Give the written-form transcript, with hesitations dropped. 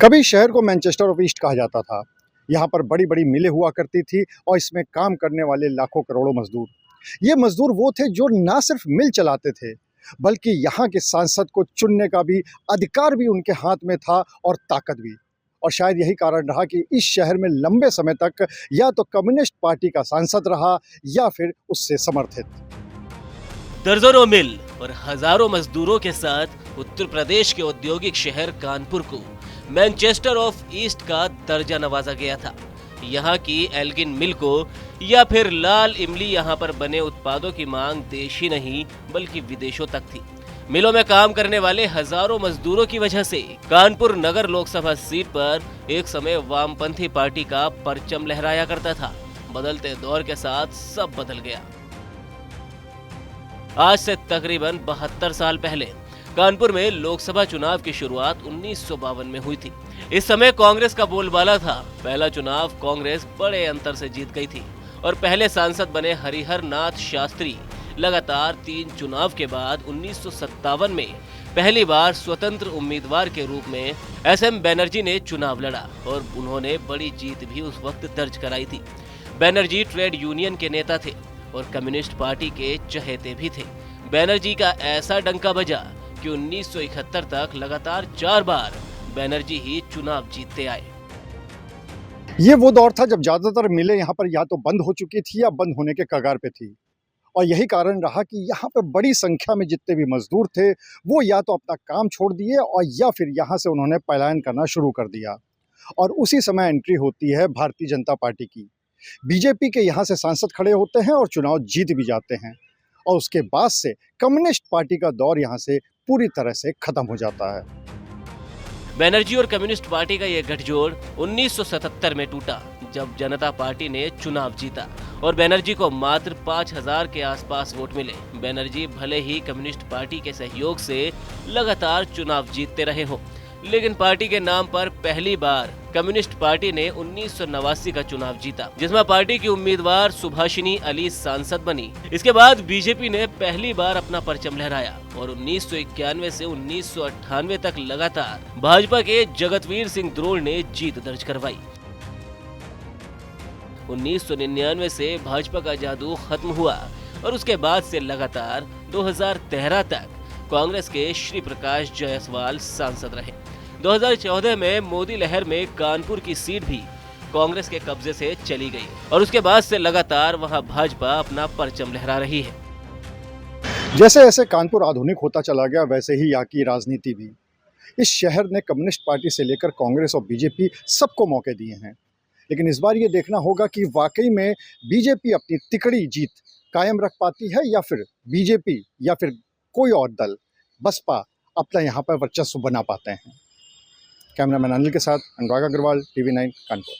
कभी शहर को मैनचेस्टर ऑफ ईस्ट कहा जाता था। यहाँ पर बड़ी बड़ी मिलें हुआ करती थी और इसमें काम करने वाले लाखों करोड़ों मजदूर। ये मजदूर वो थे जो ना सिर्फ मिल चलाते थे, बल्कि यहाँ के सांसद को चुनने का भी अधिकार भी उनके हाथ में था और ताकत भी। और शायद यही कारण रहा कि इस शहर में लंबे समय तक या तो कम्युनिस्ट पार्टी का सांसद रहा या फिर उससे समर्थित। दर्जनों मिल और हजारों मजदूरों के साथ उत्तर प्रदेश के औद्योगिक शहर कानपुर को मैनचेस्टर ऑफ ईस्ट का दर्जा नवाजा गया था। यहाँ की एल्गिन मिल को या फिर लाल इमली यहाँ पर बने उत्पादों की मांग देश ही नहीं बल्कि विदेशों तक थी। मिलों में काम करने वाले हजारों मजदूरों की वजह से कानपुर नगर लोकसभा सीट पर एक समय वामपंथी पार्टी का परचम लहराया करता था। बदलते दौर के साथ सब बदल गया। आज से तकरीबन 72 साल पहले कानपुर में लोकसभा चुनाव की शुरुआत 1952 में हुई थी। इस समय कांग्रेस का बोलबाला था। पहला चुनाव कांग्रेस बड़े अंतर से जीत गई थी और पहले सांसद बने हरिहर नाथ शास्त्री लगातार 3 चुनाव के बाद 1957 में पहली बार स्वतंत्र उम्मीदवार के रूप में एसएम बनर्जी ने चुनाव लड़ा और उन्होंने बड़ी जीत भी उस वक्त दर्ज कराई थी। बनर्जी ट्रेड यूनियन के नेता थे और कम्युनिस्ट पार्टी के चहेते भी थे। बनर्जी का ऐसा डंका बजा कि 1971 तक लगातार 4 बार बनर्जी ही चुनाव जीतते आए। ये वो दौर था जब ज्यादातर मिलें यहाँ पर या तो बंद हो चुकी थी या बंद होने के कगार पे थी। और यही कारण रहा कि यहाँ पर बड़ी संख्या में जितने भी मजदूर थे वो या तो अपना काम छोड़ दिए और या फिर यहाँ से उन्होंने पलायन करना शुरू कर दिया। और उसी समय एंट्री होती है भारतीय जनता पार्टी की। बीजेपी के यहाँ से सांसद खड़े होते हैं और चुनाव जीत भी जाते हैं और उसके बाद से कम्युनिस्ट पार्टी का दौर यहाँ से पूरी तरह से खत्म हो जाता है। बनर्जी और कम्युनिस्ट पार्टी का यह गठजोड़ 1977 में टूटा जब जनता पार्टी ने चुनाव जीता और बनर्जी को मात्र 5000 के आसपास वोट मिले। बनर्जी भले ही कम्युनिस्ट पार्टी के सहयोग से लगातार चुनाव जीतते रहे हो, लेकिन पार्टी के नाम पर पहली बार कम्युनिस्ट पार्टी ने 1989 का चुनाव जीता, जिसमें पार्टी की उम्मीदवार सुभाषिनी अली सांसद बनी। इसके बाद बीजेपी ने पहली बार अपना परचम लहराया और 1991 से 1998 तक लगातार भाजपा के जगतवीर सिंह द्रोण ने जीत दर्ज करवाई। 1999 से भाजपा का जादू खत्म हुआ और उसके बाद से लगातार 2013 तक कांग्रेस के श्री प्रकाश जायसवाल सांसद रहे। 2014 में मोदी लहर में कानपुर की सीट भी कांग्रेस के कब्जे से चली गई और उसके बाद से लगातार वहां भाजपा अपना परचम लहरा रही है। जैसे जैसे कानपुर आधुनिक होता चला गया वैसे ही यहाँ की राजनीति भी। इस शहर ने कम्युनिस्ट पार्टी से लेकर कांग्रेस और बीजेपी सबको मौके दिए हैं, लेकिन इस बार ये देखना होगा कि वाकई में बीजेपी अपनी तिकड़ी जीत कायम रख पाती है या फिर बीजेपी या फिर कोई और दल बसपा अपना यहाँ पर वर्चस्व बना पाते हैं। कैमरामैन अनिल के साथ अनुराग अग्रवाल, TV9 कानपुर।